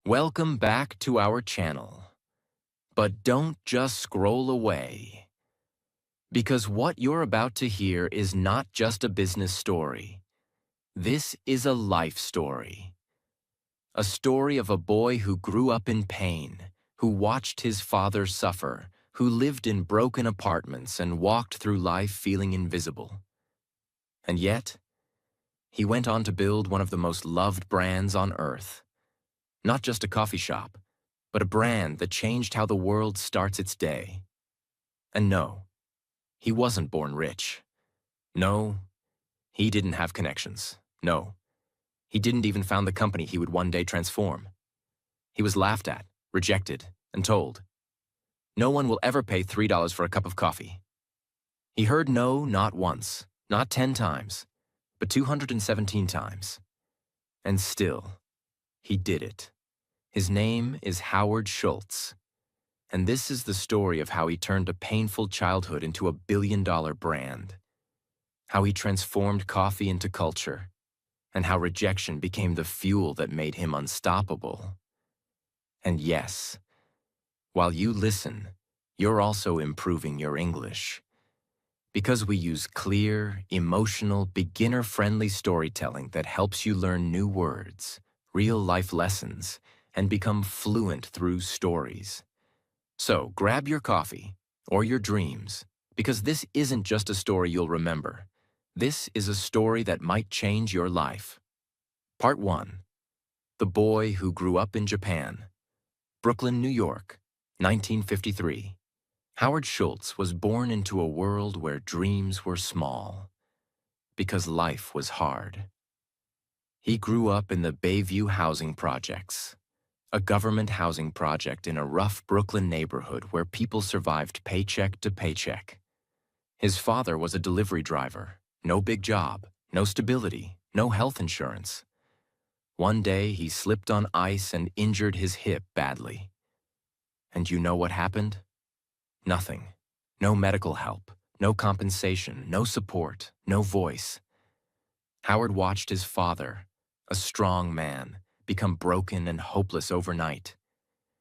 Welcome back to our channel. But don't just scroll away, because what you're about to hear is not just a business story. This is a life story. A story of a boy who grew up in pain, who watched his father suffer, who lived in broken apartments and walked through life feeling invisible. And yet, he went on to build one of the most loved brands on earth. Not just a coffee shop, but a brand that changed how the world starts its day. And no, he wasn't born rich. No, he didn't have connections. No, he didn't even found the company he would one day transform. He was laughed at, rejected, and told, "No one will ever pay $3 for a cup of coffee." He heard no not once, not 10 times, but 217 times. And still, he did it. His name is Howard Schultz. And this is the story of how he turned a painful childhood into a billion-dollar brand, how he transformed coffee into culture, and how rejection became the fuel that made him unstoppable. And yes, while you listen, you're also improving your English, because we use clear, emotional, beginner-friendly storytelling that helps you learn new words, real-life lessons, and become fluent through stories. So grab your coffee, or your dreams, because this isn't just a story you'll remember. This is a story that might change your life. Part 1. The Boy Who Grew Up in Japan. Brooklyn, New York, 1953. Howard Schultz was born into a world where dreams were small, because life was hard. He grew up in the Bayview housing projects, a government housing project in a rough Brooklyn neighborhood where people survived paycheck to paycheck. His father was a delivery driver, no big job, no stability, no health insurance. One day he slipped on ice and injured his hip badly. And you know what happened? Nothing. No medical help, no compensation, no support, no voice. Howard watched his father, a strong man, become broken and hopeless overnight.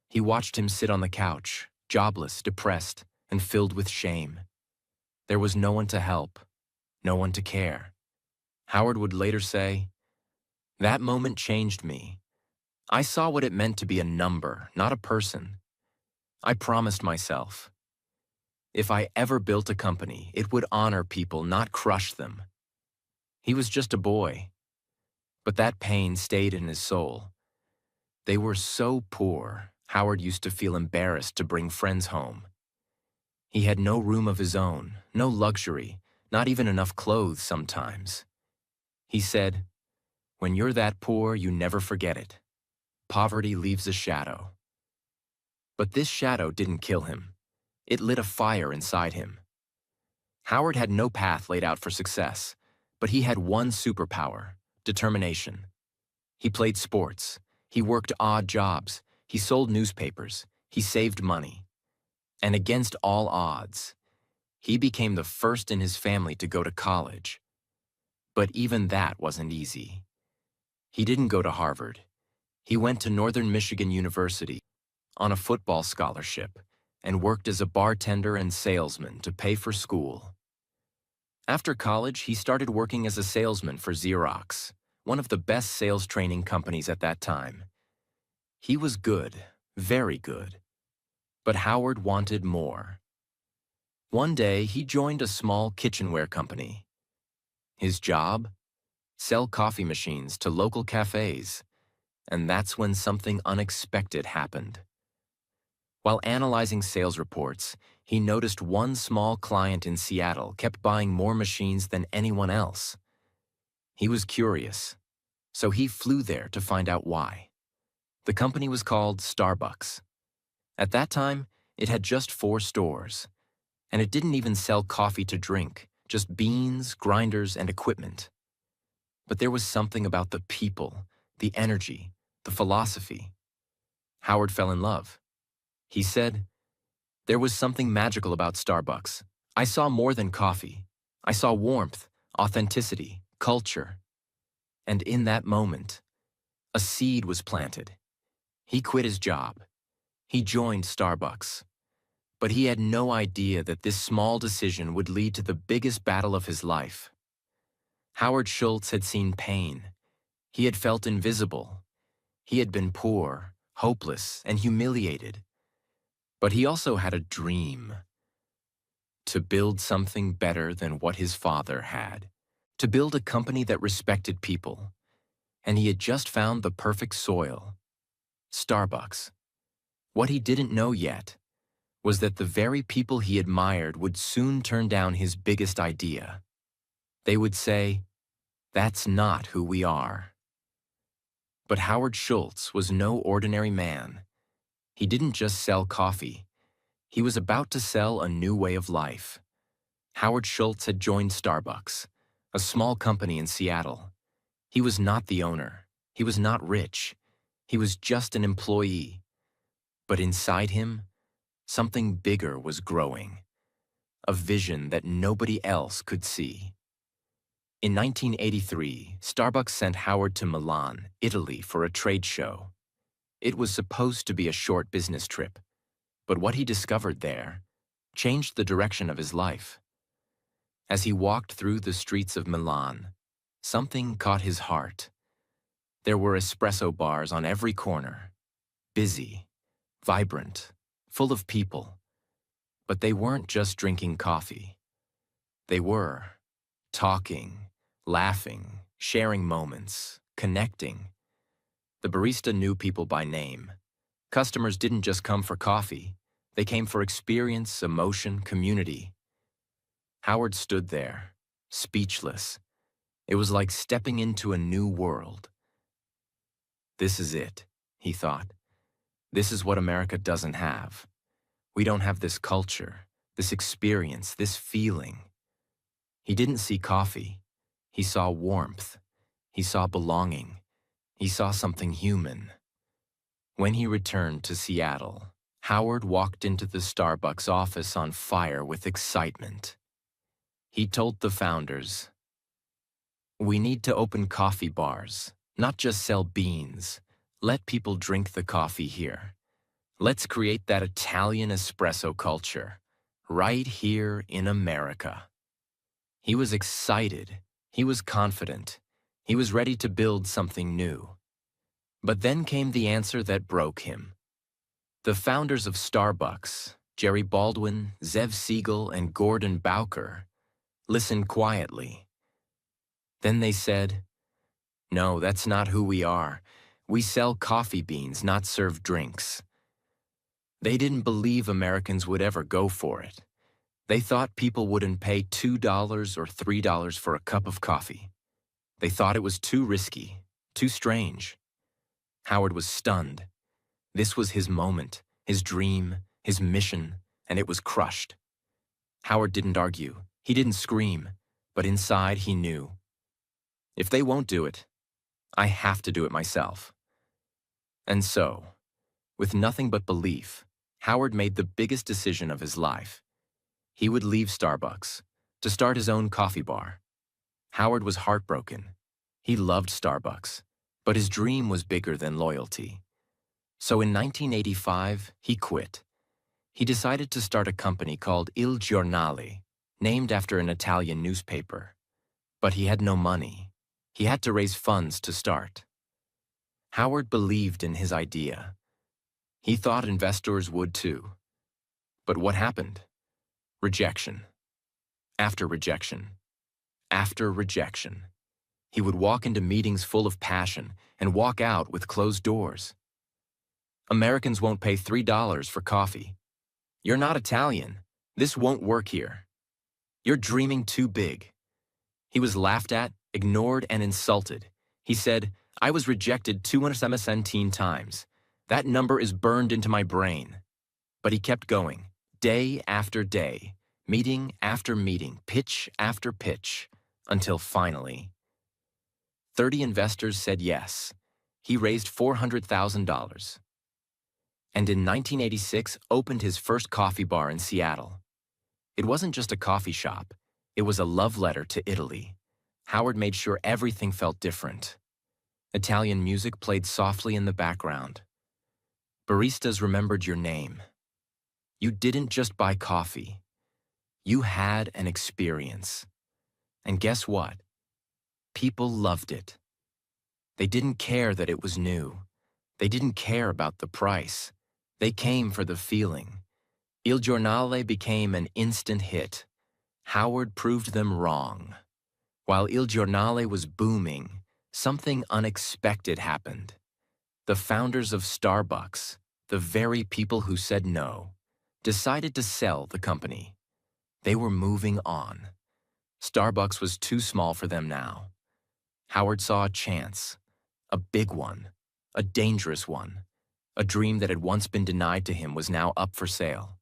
He watched him sit on the couch, jobless, depressed, and filled with shame. There was no one to help, no one to care. Howard would later say, "That moment changed me. I saw what it meant to be a number, not a person. I promised myself, if I ever built a company, it would honor people, not crush them." He was just a boy, but that pain stayed in his soul. They were so poor, Howard used to feel embarrassed to bring friends home. He had no room of his own, no luxury, not even enough clothes sometimes. He said, "When you're that poor, you never forget it. Poverty leaves a shadow." But this shadow didn't kill him. It lit a fire inside him. Howard had no path laid out for success, but he had one superpower: determination. He played sports. He worked odd jobs. He sold newspapers. He saved money. And against all odds, he became the first in his family to go to college. But even that wasn't easy. He didn't go to Harvard. He went to Northern Michigan University on a football scholarship and worked as a bartender and salesman to pay for school. After college, he started working as a salesman for Xerox, one of the best sales training companies at that time. He was good, very good. But Howard wanted more. One day, he joined a small kitchenware company. His job? Sell coffee machines to local cafes. And that's when something unexpected happened. While analyzing sales reports, he noticed one small client in Seattle kept buying more machines than anyone else. He was curious, so he flew there to find out why. The company was called Starbucks. At that time, it had just 4 stores, and it didn't even sell coffee to drink, just beans, grinders, and equipment. But there was something about the people, the energy, the philosophy. Howard fell in love. He said, "There was something magical about Starbucks. I saw more than coffee. I saw warmth, authenticity, culture." And in that moment, a seed was planted. He quit his job. He joined Starbucks. But he had no idea that this small decision would lead to the biggest battle of his life. Howard Schultz had seen pain. He had felt invisible. He had been poor, hopeless, and humiliated. But he also had a dream: to build something better than what his father had, to build a company that respected people. And he had just found the perfect soil: Starbucks. What he didn't know yet was that the very people he admired would soon turn down his biggest idea. They would say, "That's not who we are." But Howard Schultz was no ordinary man. He didn't just sell coffee. He was about to sell a new way of life. Howard Schultz had joined Starbucks, a small company in Seattle. He was not the owner. He was not rich. He was just an employee. But inside him, something bigger was growing, a vision that nobody else could see. In 1983, Starbucks sent Howard to Milan, Italy, for a trade show. It was supposed to be a short business trip, but what he discovered there changed the direction of his life. As he walked through the streets of Milan, something caught his heart. There were espresso bars on every corner, busy, vibrant, full of people. But they weren't just drinking coffee. They were talking, laughing, sharing moments, connecting. The barista knew people by name. Customers didn't just come for coffee. They came for experience, emotion, community. Howard stood there, speechless. It was like stepping into a new world. This is it, he thought. This is what America doesn't have. We don't have this culture, this experience, this feeling. He didn't see coffee. He saw warmth. He saw belonging. He saw something human. When he returned to Seattle, Howard walked into the Starbucks office on fire with excitement. He told the founders, "We need to open coffee bars, not just sell beans. Let people drink the coffee here. Let's create that Italian espresso culture, right here in America." He was excited. He was confident. He was ready to build something new. But then came the answer that broke him. The founders of Starbucks, Jerry Baldwin, Zev Siegel, and Gordon Bowker, listened quietly. Then they said, "No, that's not who we are. We sell coffee beans, not serve drinks." They didn't believe Americans would ever go for it. They thought people wouldn't pay $2 or $3 for a cup of coffee. They thought it was too risky, too strange. Howard was stunned. This was his moment, his dream, his mission, and it was crushed. Howard didn't argue. He didn't scream. But inside he knew, if they won't do it, I have to do it myself. And so, with nothing but belief, Howard made the biggest decision of his life. He would leave Starbucks to start his own coffee bar. Howard was heartbroken. He loved Starbucks, but his dream was bigger than loyalty. So in 1985, he quit. He decided to start a company called Il Giornale, named after an Italian newspaper. But he had no money. He had to raise funds to start. Howard believed in his idea. He thought investors would too. But what happened? Rejection. After rejection. After rejection. He would walk into meetings full of passion and walk out with closed doors. Americans won't pay $3 for coffee. You're not Italian. This won't work here. You're dreaming too big. He was laughed at, ignored, and insulted. He said, "I was rejected 217 times. That number is burned into my brain." But he kept going, day after day, meeting after meeting, pitch after pitch, until finally, 30 investors said yes. He raised $400,000. And in 1986, opened his first coffee bar in Seattle. It wasn't just a coffee shop. It was a love letter to Italy. Howard made sure everything felt different. Italian music played softly in the background. Baristas remembered your name. You didn't just buy coffee. You had an experience. And guess what? People loved it. They didn't care that it was new. They didn't care about the price. They came for the feeling. Il Giornale became an instant hit. Howard proved them wrong. While Il Giornale was booming, something unexpected happened. The founders of Starbucks, the very people who said no, decided to sell the company. They were moving on. Starbucks was too small for them now. Howard saw a chance, a big one, a dangerous one. A dream that had once been denied to him was now up for sale.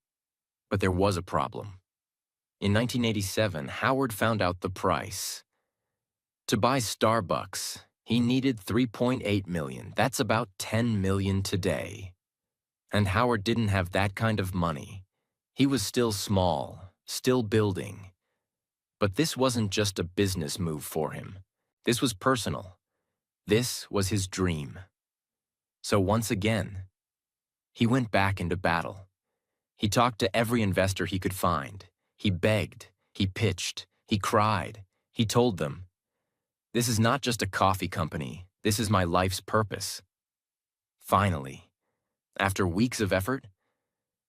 But there was a problem. In 1987, Howard found out the price. To buy Starbucks, he needed $3.8 million. That's about $10 million today. And Howard didn't have that kind of money. He was still small, still building. But this wasn't just a business move for him. This was personal. This was his dream. So once again, he went back into battle. He talked to every investor he could find. He begged, he pitched, he cried. He told them, "This is not just a coffee company. This is my life's purpose." Finally, after weeks of effort,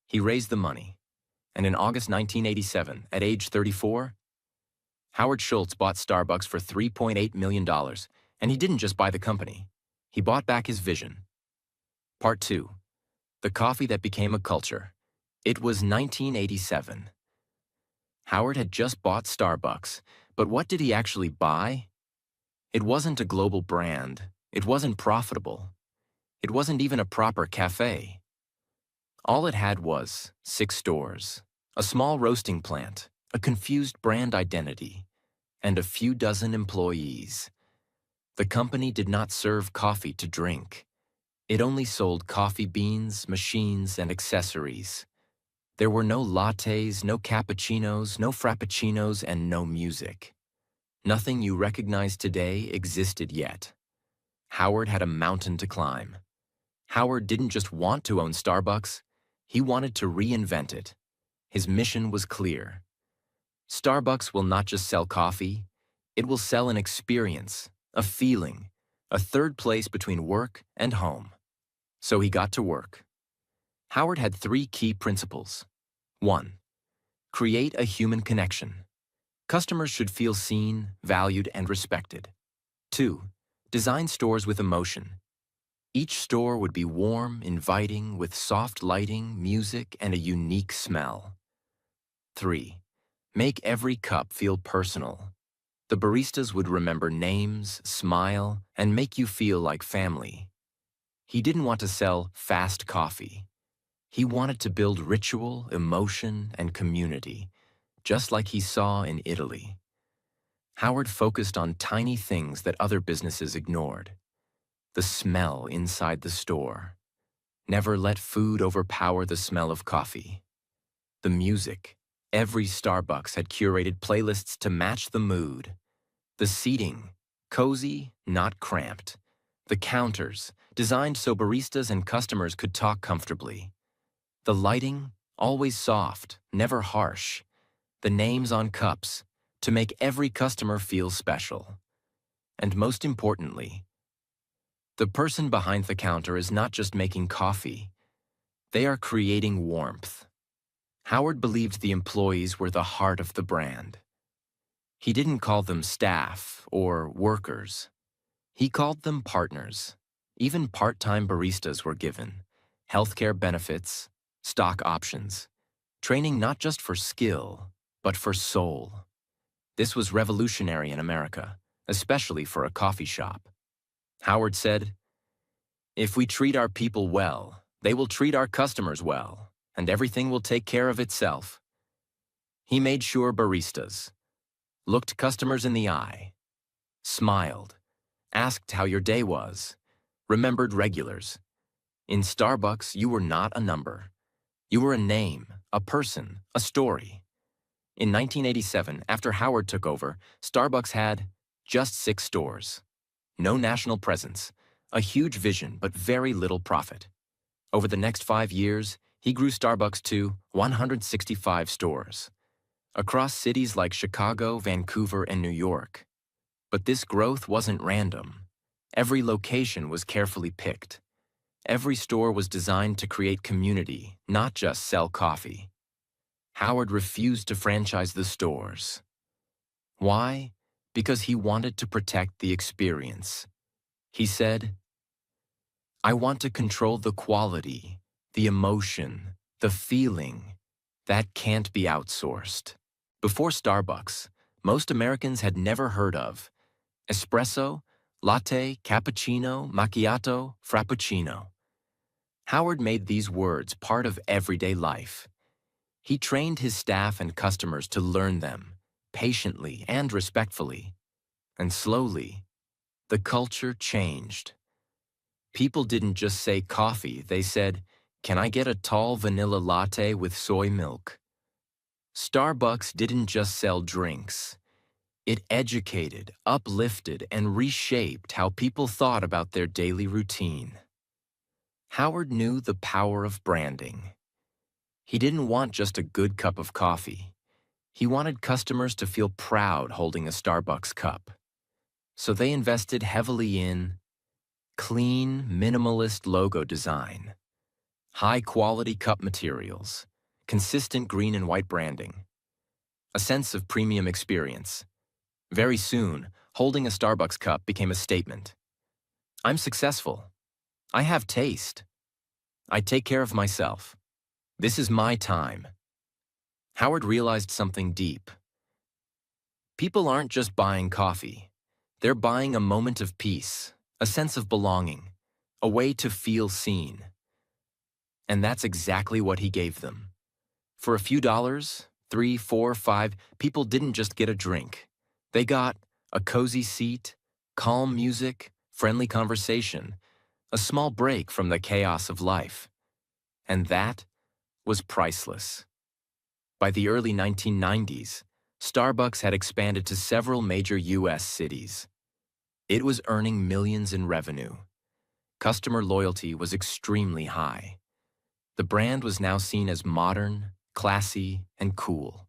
he raised the money. And in August 1987, at age 34, Howard Schultz bought Starbucks for $3.8 million. And he didn't just buy the company. He bought back his vision. Part 2. The coffee that became a culture. It was 1987. Howard had just bought Starbucks, but what did he actually buy? It wasn't a global brand. It wasn't profitable. It wasn't even a proper cafe. All it had was 6 stores, a small roasting plant, a confused brand identity, and a few dozen employees. The company did not serve coffee to drink. It only sold coffee beans, machines, and accessories. There were no lattes, no cappuccinos, no frappuccinos, and no music. Nothing you recognize today existed yet. Howard had a mountain to climb. Howard didn't just want to own Starbucks, he wanted to reinvent it. His mission was clear. Starbucks will not just sell coffee, it will sell an experience, a feeling, a third place between work and home. So he got to work. Howard had 3 key principles. 1. Create a human connection. Customers should feel seen, valued, and respected. 2. Design stores with emotion. Each store would be warm, inviting, with soft lighting, music, and a unique smell. 3. Make every cup feel personal. The baristas would remember names, smile, and make you feel like family. He didn't want to sell fast coffee. He wanted to build ritual, emotion, and community, just like he saw in Italy. Howard focused on tiny things that other businesses ignored. The smell inside the store. Never let food overpower the smell of coffee. The music. Every Starbucks had curated playlists to match the mood. The seating. Cozy, not cramped. The counters, designed so baristas and customers could talk comfortably. The lighting, always soft, never harsh. The names on cups, to make every customer feel special. And most importantly, the person behind the counter is not just making coffee. They are creating warmth. Howard believed the employees were the heart of the brand. He didn't call them staff or workers. He called them partners. Even part-time baristas were given healthcare benefits, stock options, training not just for skill, but for soul. This was revolutionary in America, especially for a coffee shop. Howard said, "If we treat our people well, they will treat our customers well, and everything will take care of itself." He made sure baristas looked customers in the eye, smiled, asked how your day was, remembered regulars. In Starbucks, you were not a number. You were a name, a person, a story. In 1987, after Howard took over, Starbucks had just 6 stores. No national presence, a huge vision but very little profit. Over the next 5 years, he grew Starbucks to 165 stores across cities like Chicago, Vancouver, and New York. But this growth wasn't random. Every location was carefully picked. Every store was designed to create community, not just sell coffee. Howard refused to franchise the stores. Why? Because he wanted to protect the experience. He said, "I want to control the quality, the emotion, the feeling. That can't be outsourced." Before Starbucks, most Americans had never heard of espresso, latte, cappuccino, macchiato, frappuccino. Howard made these words part of everyday life. He trained his staff and customers to learn them, patiently and respectfully. And slowly, the culture changed. People didn't just say coffee, they said, "Can I get a tall vanilla latte with soy milk?" Starbucks didn't just sell drinks. It educated, uplifted, and reshaped how people thought about their daily routine. Howard knew the power of branding. He didn't want just a good cup of coffee. He wanted customers to feel proud holding a Starbucks cup. So they invested heavily in clean, minimalist logo design, high-quality cup materials, consistent green and white branding, a sense of premium experience. Very soon, holding a Starbucks cup became a statement. "I'm successful. I have taste. I take care of myself. This is my time." Howard realized something deep. People aren't just buying coffee. They're buying a moment of peace, a sense of belonging, a way to feel seen. And that's exactly what he gave them. For a few dollars, 3, 4, 5, people didn't just get a drink. They got a cozy seat, calm music, friendly conversation, a small break from the chaos of life. And that was priceless. By the early 1990s, Starbucks had expanded to several major U.S. cities. It was earning millions in revenue. Customer loyalty was extremely high. The brand was now seen as modern, classy, and cool.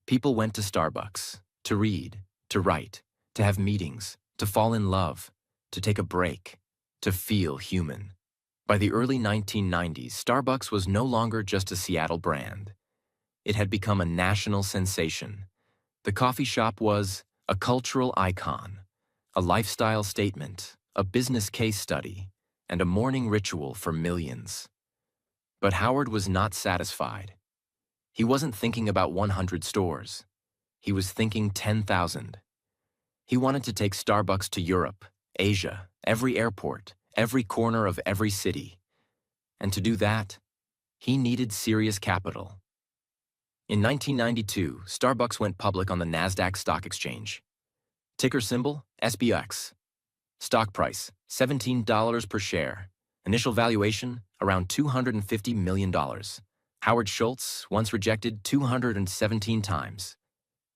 People went to Starbucks to read, to write, to have meetings, to fall in love, to take a break, to feel human. By the early 1990s, Starbucks was no longer just a Seattle brand. It had become a national sensation. The coffee shop was a cultural icon, a lifestyle statement, a business case study, and a morning ritual for millions. But Howard was not satisfied. He wasn't thinking about 100 stores. He was thinking 10,000. He wanted to take Starbucks to Europe, Asia, every airport, every corner of every city. And to do that, he needed serious capital. In 1992, Starbucks went public on the Nasdaq Stock Exchange. Ticker symbol, SBX. Stock price, $17 per share. Initial valuation, around $250 million. Howard Schultz, once rejected 217 times,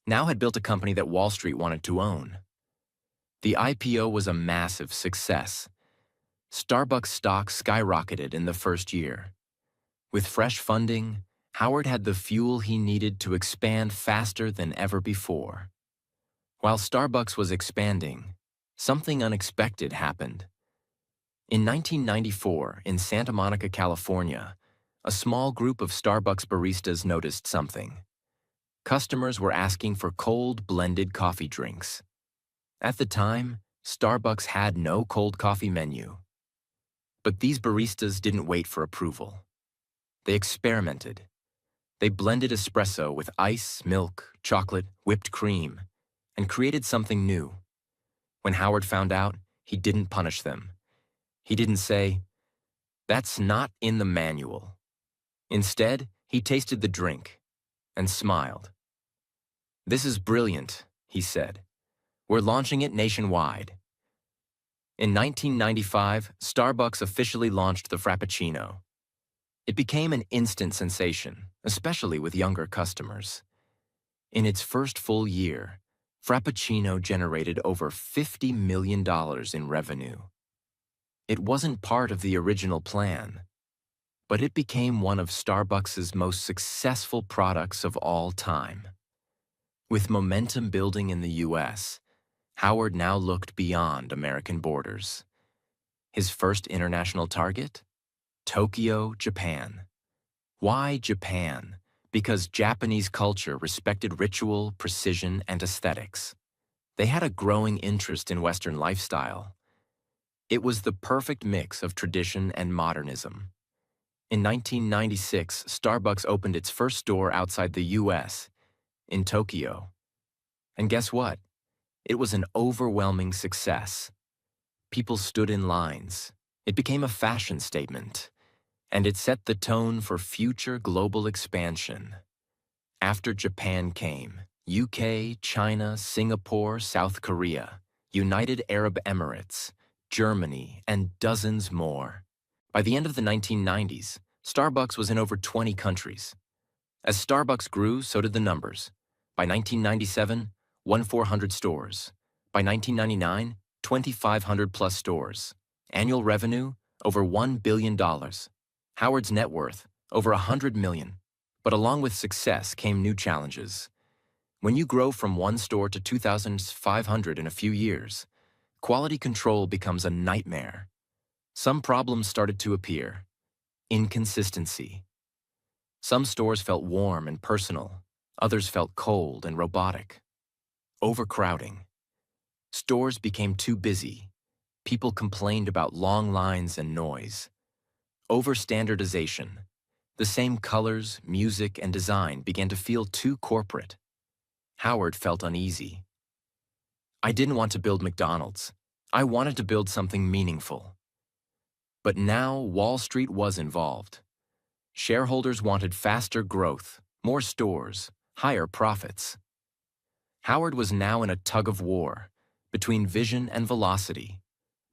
now had built a company that Wall Street wanted to own. The IPO was a massive success. Starbucks stock skyrocketed in the first year. With fresh funding, Howard had the fuel he needed to expand faster than ever before. While Starbucks was expanding, something unexpected happened. In 1994, in Santa Monica, California, a small group of Starbucks baristas noticed something. Customers were asking for cold blended coffee drinks. At the time, Starbucks had no cold coffee menu. But these baristas didn't wait for approval. They experimented. They blended espresso with ice, milk, chocolate, whipped cream, and created something new. When Howard found out, he didn't punish them. He didn't say, "That's not in the manual." Instead, he tasted the drink and smiled. "This is brilliant," he said. "We're launching it nationwide." In 1995, Starbucks officially launched the Frappuccino. It became an instant sensation, especially with younger customers. In its first full year, Frappuccino generated over $50 million in revenue. It wasn't part of the original plan, but it became one of Starbucks' most successful products of all time. With momentum building in the US, Howard now looked beyond American borders. His first international target? Tokyo, Japan. Why Japan? Because Japanese culture respected ritual, precision, and aesthetics. They had a growing interest in Western lifestyle. It was the perfect mix of tradition and modernism. In 1996, Starbucks opened its first store outside the US, in Tokyo. And guess what? It was an overwhelming success. People stood in lines. It became a fashion statement, and it set the tone for future global expansion. After Japan came, UK, China, Singapore, South Korea, United Arab Emirates, Germany, and dozens more. By the end of the 1990s, Starbucks was in over 20 countries. As Starbucks grew, so did the numbers. By 1997, 1,400 stores. By 1999, 2,500 plus stores. Annual revenue, over $1 billion. Howard's net worth, over $100 million. But along with success came new challenges. When you grow from one store to 2,500 in a few years, quality control becomes a nightmare. Some problems started to appear. Inconsistency. Some stores felt warm and personal. Others felt cold and robotic. Overcrowding. Stores became too busy. People complained about long lines and noise. Overstandardization. The same colors, music, and design began to feel too corporate. Howard felt uneasy. I didn't want to build McDonald's. I wanted to build something meaningful. But now Wall Street was involved. Shareholders wanted faster growth, more stores, higher profits. Howard was now in a tug-of-war between vision and velocity,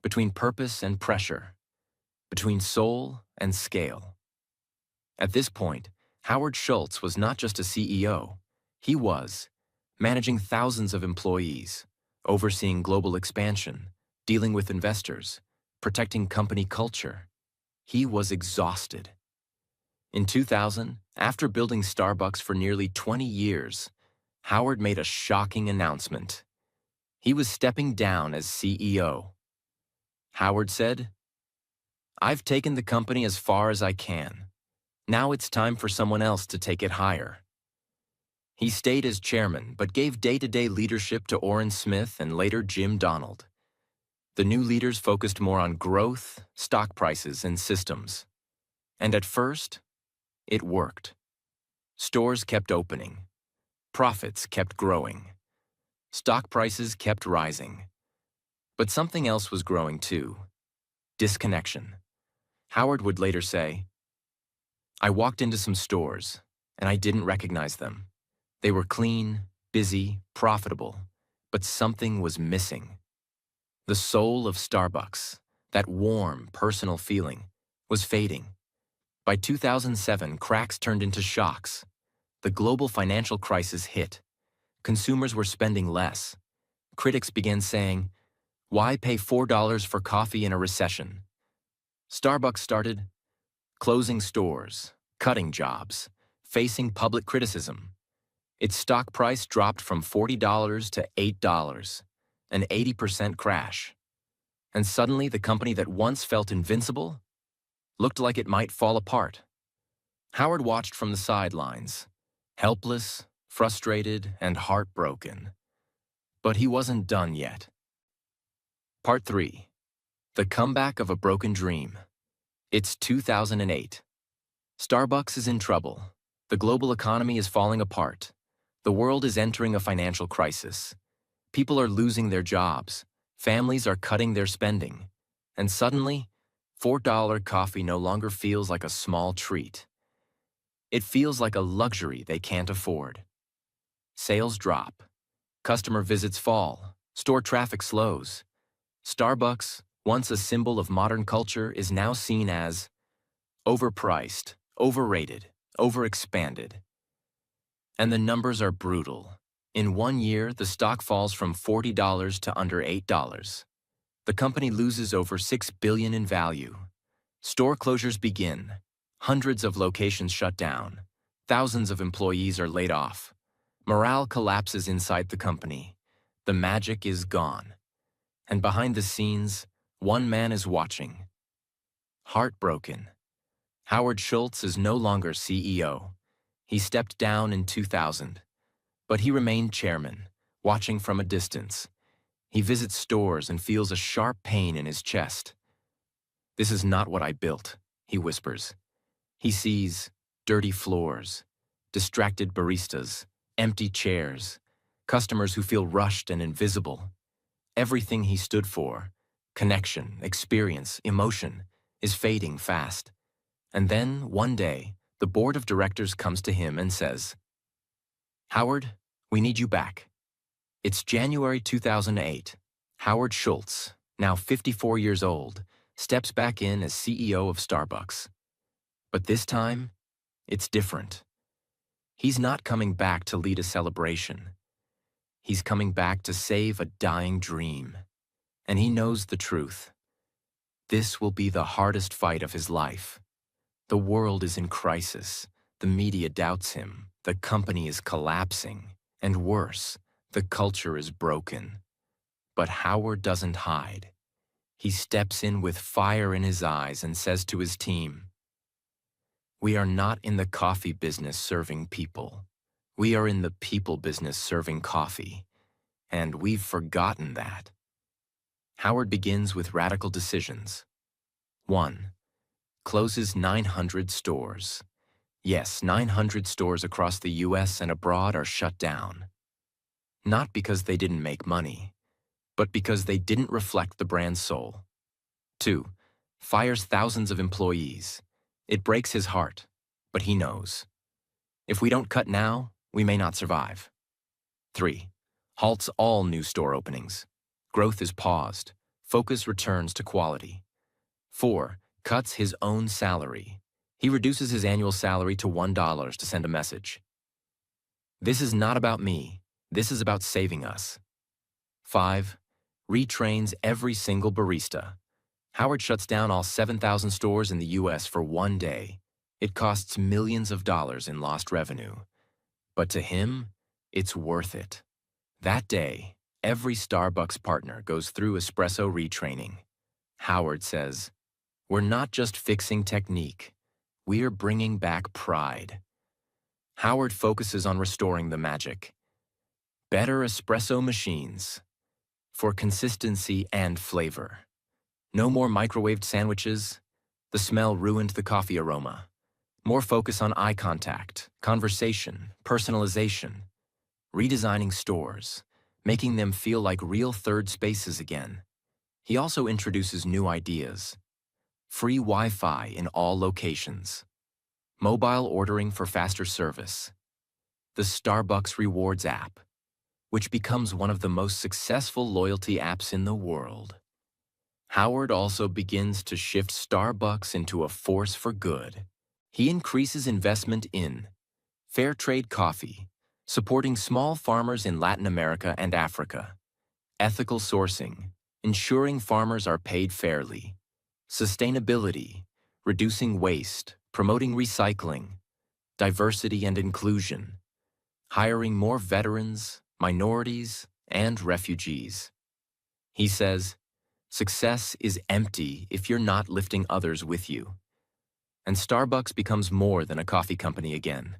between purpose and pressure, between soul and scale. At this point, Howard Schultz was not just a CEO. He was managing thousands of employees, overseeing global expansion, dealing with investors, protecting company culture. He was exhausted. In 2000, after building Starbucks for nearly 20 years, Howard made a shocking announcement. He was stepping down as CEO. Howard said, "I've taken the company as far as I can. Now it's time for someone else to take it higher." He stayed as chairman, but gave day-to-day leadership to Orrin Smith and later Jim Donald. The new leaders focused more on growth, stock prices, and systems. And at first, it worked. Stores kept opening. Profits kept growing. Stock prices kept rising. But something else was growing too. Disconnection. Howard would later say, "I walked into some stores, and I didn't recognize them. They were clean, busy, profitable, but something was missing." The soul of Starbucks, that warm, personal feeling, was fading. By 2007, cracks turned into shocks. The global financial crisis hit. Consumers were spending less. Critics began saying, "Why pay $4 for coffee in a recession?" Starbucks started closing stores, cutting jobs, facing public criticism. Its stock price dropped from $40 to $8, an 80% crash. And suddenly the company that once felt invincible looked like it might fall apart. Howard watched from the sidelines, helpless, frustrated, and heartbroken. But he wasn't done yet. Part 3. The Comeback of a Broken Dream. It's 2008. Starbucks is in trouble. The global economy is falling apart. The world is entering a financial crisis. People are losing their jobs. Families are cutting their spending. And suddenly, $4 coffee no longer feels like a small treat. It feels like a luxury they can't afford. Sales drop. Customer visits fall. Store traffic slows. Starbucks, once a symbol of modern culture, is now seen as overpriced, overrated, overexpanded. And the numbers are brutal. In 1 year, the stock falls from $40 to under $8. The company loses over $6 billion in value. Store closures begin. Hundreds of locations shut down. Thousands of employees are laid off. Morale collapses inside the company. The magic is gone. And behind the scenes, one man is watching. Heartbroken. Howard Schultz is no longer CEO. He stepped down in 2000. But he remained chairman, watching from a distance. He visits stores and feels a sharp pain in his chest. "This is not what I built," he whispers. He sees dirty floors, distracted baristas, empty chairs, customers who feel rushed and invisible. Everything he stood for, connection, experience, emotion, is fading fast. And then, one day, the board of directors comes to him and says, "Howard, we need you back." It's January 2008. Howard Schultz, now 54 years old, steps back in as CEO of Starbucks. But this time, it's different. He's not coming back to lead a celebration. He's coming back to save a dying dream. And he knows the truth. This will be the hardest fight of his life. The world is in crisis. The media doubts him. The company is collapsing. And worse, the culture is broken. But Howard doesn't hide. He steps in with fire in his eyes and says to his team, "We are not in the coffee business serving people. We are in the people business serving coffee. And we've forgotten that." Howard begins with radical decisions. 1. Closes 900 stores. Yes, 900 stores across the US and abroad are shut down. Not because they didn't make money, but because they didn't reflect the brand's soul. 2. Fires thousands of employees. It breaks his heart, but he knows. If we don't cut now, we may not survive. 3. Halts all new store openings. Growth is paused. Focus returns to quality. 4. Cuts his own salary. He reduces his annual salary to $1 to send a message. "This is not about me. This is about saving us." 5. Retrains every single barista. Howard shuts down all 7,000 stores in the US for one day. It costs millions of dollars in lost revenue. But to him, it's worth it. That day, every Starbucks partner goes through espresso retraining. Howard says, "We're not just fixing technique. We're bringing back pride." Howard focuses on restoring the magic. Better espresso machines for consistency and flavor. No more microwaved sandwiches. The smell ruined the coffee aroma. More focus on eye contact, conversation, personalization. Redesigning stores, making them feel like real third spaces again. He also introduces new ideas. Free Wi-Fi in all locations. Mobile ordering for faster service. The Starbucks Rewards app, which becomes one of the most successful loyalty apps in the world. Howard also begins to shift Starbucks into a force for good. He increases investment in fair trade coffee, supporting small farmers in Latin America and Africa, ethical sourcing, ensuring farmers are paid fairly, sustainability, reducing waste, promoting recycling, diversity and inclusion, hiring more veterans, minorities, and refugees. He says, "Success is empty if you're not lifting others with you." And Starbucks becomes more than a coffee company again.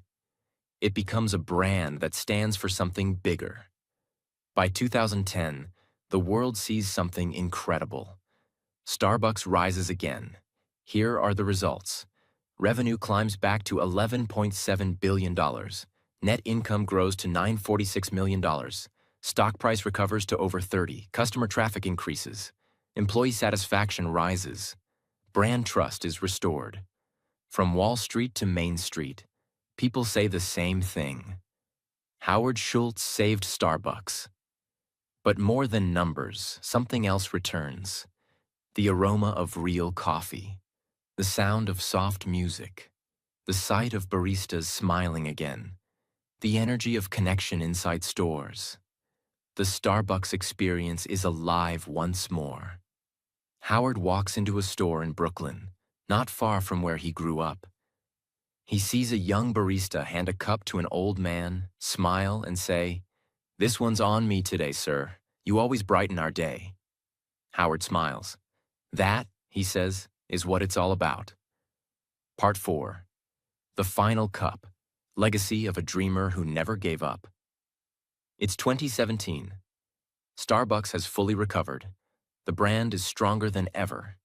It becomes a brand that stands for something bigger. By 2010, the world sees something incredible. Starbucks rises again. Here are the results. Revenue climbs back to $11.7 billion. Net income grows to $946 million. Stock price recovers to over 30. Customer traffic increases. Employee satisfaction rises. Brand trust is restored. From Wall Street to Main Street, people say the same thing. Howard Schultz saved Starbucks. But more than numbers, something else returns. The aroma of real coffee. The sound of soft music. The sight of baristas smiling again. The energy of connection inside stores. The Starbucks experience is alive once more. Howard walks into a store in Brooklyn, not far from where he grew up. He sees a young barista hand a cup to an old man, smile, and say, "This one's on me today, sir. You always brighten our day." Howard smiles. "That," he says, "is what it's all about." Part 4. The Final Cup. Legacy of a Dreamer Who Never Gave Up. It's 2017. Starbucks has fully recovered. The brand is stronger than ever.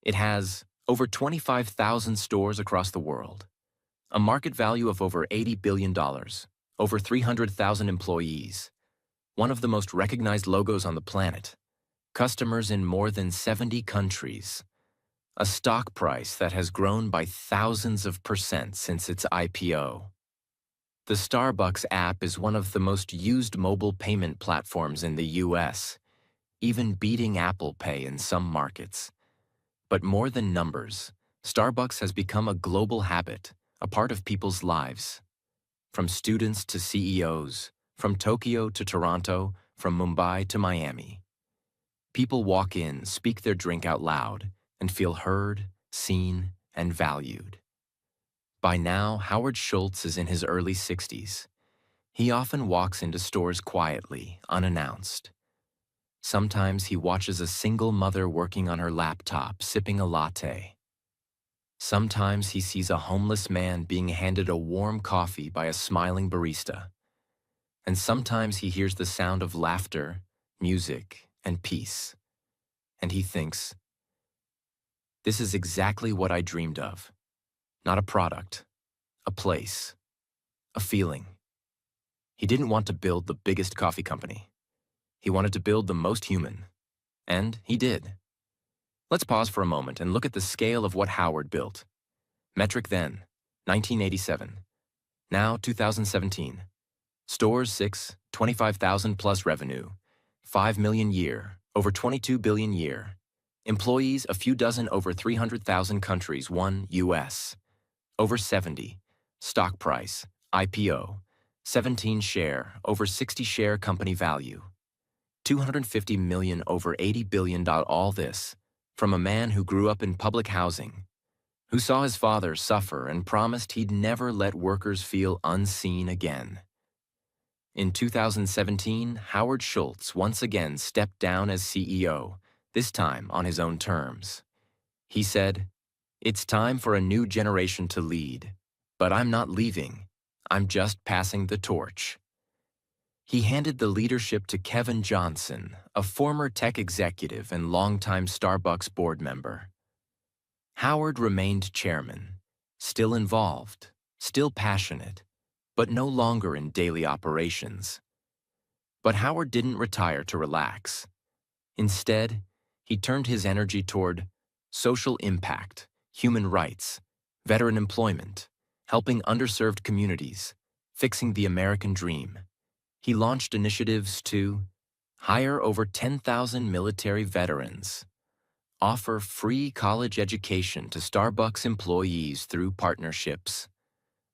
It has over 25,000 stores across the world, a market value of over $80 billion, over 300,000 employees, one of the most recognized logos on the planet, customers in more than 70 countries, a stock price that has grown by thousands of percent since its IPO. The Starbucks app is one of the most used mobile payment platforms in the US, even beating Apple Pay in some markets. But more than numbers, Starbucks has become a global habit, a part of people's lives. From students to CEOs, from Tokyo to Toronto, from Mumbai to Miami. People walk in, speak their drink out loud, and feel heard, seen, and valued. By now, Howard Schultz is in his early 60s. He often walks into stores quietly, unannounced. Sometimes he watches a single mother working on her laptop, sipping a latte. Sometimes he sees a homeless man being handed a warm coffee by a smiling barista. And sometimes he hears the sound of laughter, music, and peace. And he thinks, "This is exactly what I dreamed of. Not a product, a place, a feeling." He didn't want to build the biggest coffee company. He wanted to build the most human. And he did. Let's pause for a moment and look at the scale of what Howard built. Metric then, 1987. Now, 2017. Stores 6, 25,000 plus revenue. 5 million year, over 22 billion year. Employees, a few dozen over 300,000 countries, 1 US. Over 70. Stock price, IPO. 17 share, over 60 share company value. 250 million over 80 billion. All this from a man who grew up in public housing, who saw his father suffer and promised he'd never let workers feel unseen again. In 2017, Howard Schultz once again stepped down as CEO, this time on his own terms. He said, "It's time for a new generation to lead, but I'm not leaving. I'm just passing the torch." He handed the leadership to Kevin Johnson, a former tech executive and longtime Starbucks board member. Howard remained chairman, still involved, still passionate, but no longer in daily operations. But Howard didn't retire to relax. Instead, he turned his energy toward social impact, human rights, veteran employment, helping underserved communities, fixing the American dream. He launched initiatives to hire over 10,000 military veterans, offer free college education to Starbucks employees through partnerships,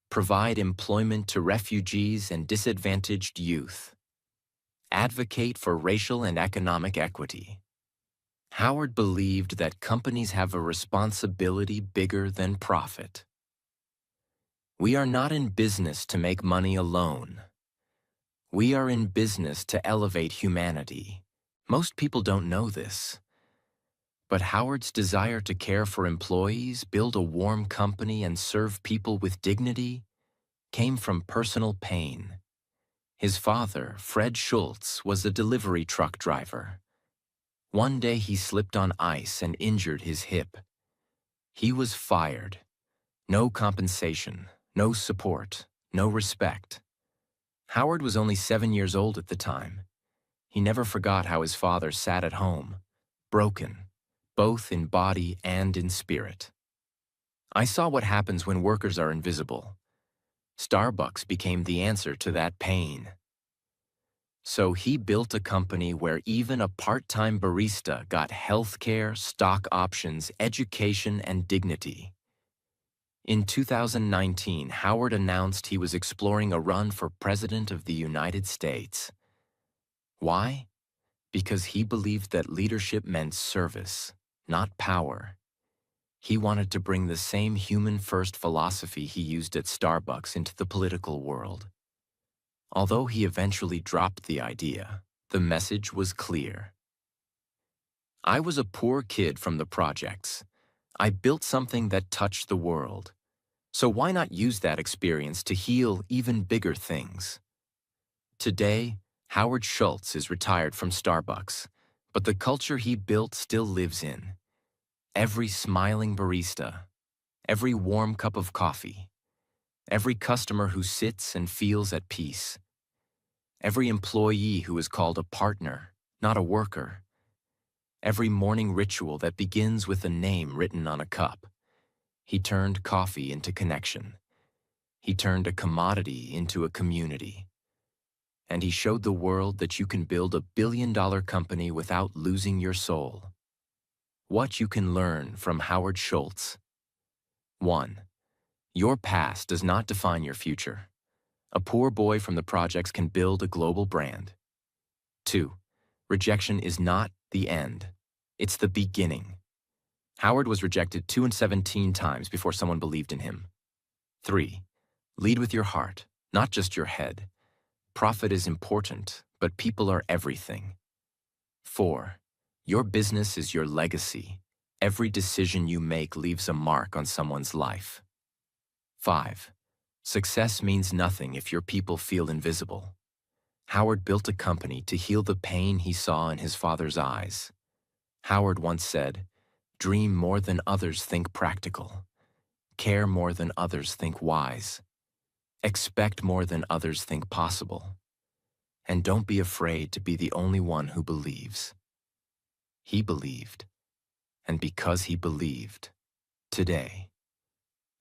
provide employment to refugees and disadvantaged youth, advocate for racial and economic equity. Howard believed that companies have a responsibility bigger than profit. We are not in business to make money alone. We are in business to elevate humanity. Most people don't know this. But Howard's desire to care for employees, build a warm company, and serve people with dignity came from personal pain. His father, Fred Schultz, was a delivery truck driver. One day he slipped on ice and injured his hip. He was fired. No compensation, no support, no respect. Howard was only 7 years old at the time. He never forgot how his father sat at home, broken, both in body and in spirit. "I saw what happens when workers are invisible. Starbucks became the answer to that pain." So he built a company where even a part-time barista got healthcare, stock options, education, and dignity. In 2019, Howard announced he was exploring a run for President of the United States. Why? Because he believed that leadership meant service, not power. He wanted to bring the same human-first philosophy he used at Starbucks into the political world. Although he eventually dropped the idea, the message was clear. I was a poor kid from the projects. I built something that touched the world. So why not use that experience to heal even bigger things? Today, Howard Schultz is retired from Starbucks, but the culture he built still lives in. Every smiling barista, every warm cup of coffee, every customer who sits and feels at peace, every employee who is called a partner, not a worker, every morning ritual that begins with a name written on a cup. He turned coffee into connection. He turned a commodity into a community. And he showed the world that you can build $1 billion company without losing your soul. What you can learn from Howard Schultz. 1. Your past does not define your future. A poor boy from the projects can build a global brand. 2. Rejection is not the end. It's the beginning. Howard was rejected 217 times before someone believed in him. 3. Lead with your heart, not just your head. Profit is important, but people are everything. 4. Your business is your legacy. Every decision you make leaves a mark on someone's life. 5. Success means nothing if your people feel invisible. Howard built a company to heal the pain he saw in his father's eyes. Howard once said, "Dream more than others think practical. Care more than others think wise. Expect more than others think possible. And don't be afraid to be the only one who believes." He believed. And because he believed, today,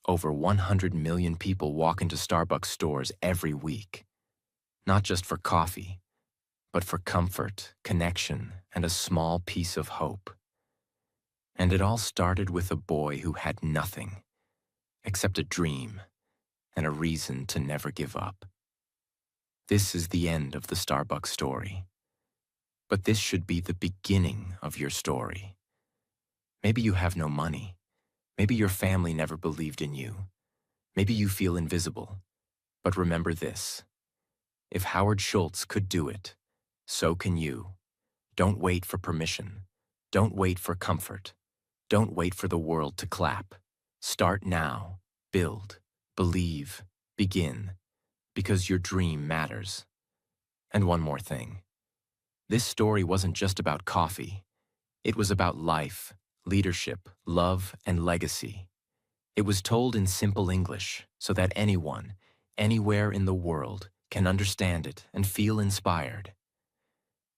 over 100 million people walk into Starbucks stores every week. Not just for coffee, but for comfort, connection, and a small piece of hope. And it all started with a boy who had nothing except a dream and a reason to never give up. This is the end of the Starbucks story. But this should be the beginning of your story. Maybe you have no money. Maybe your family never believed in you. Maybe you feel invisible. But remember this: if Howard Schultz could do it, so can you. Don't wait for permission. Don't wait for comfort. Don't wait for the world to clap. Start now. Build. Believe. Begin. Because your dream matters. And one more thing. This story wasn't just about coffee. It was about life, leadership, love, and legacy. It was told in simple English so that anyone, anywhere in the world, can understand it and feel inspired.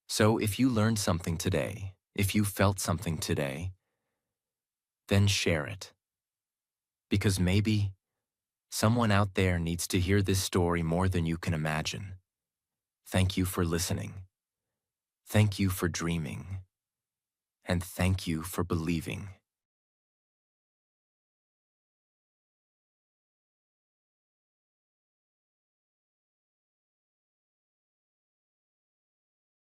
So if you learned something today, if you felt something today, then share it. Because maybe someone out there needs to hear this story more than you can imagine. Thank you for listening. Thank you for dreaming. And thank you for believing.